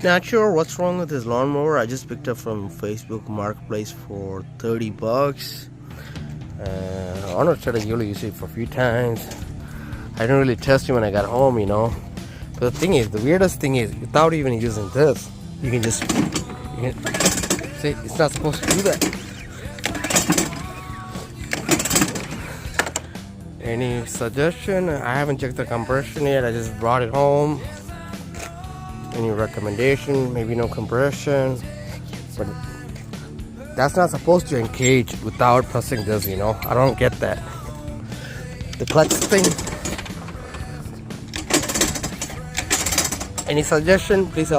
Not sure what's wrong with this lawnmower. I just picked up from Facebook Marketplace for 30 bucks. Honor said I usually use it for a few times. I didn't really test it when I got home, you know. But the thing is, the weirdest thing is, without even using this, you can just, see, it's not supposed to do that. Any suggestion? I haven't checked the compression yet. I just brought it home. Any recommendation? Maybe no compression, but that's not supposed to engage without pressing this, you know. I don't get that. The clutch thing. Any suggestion? Please help.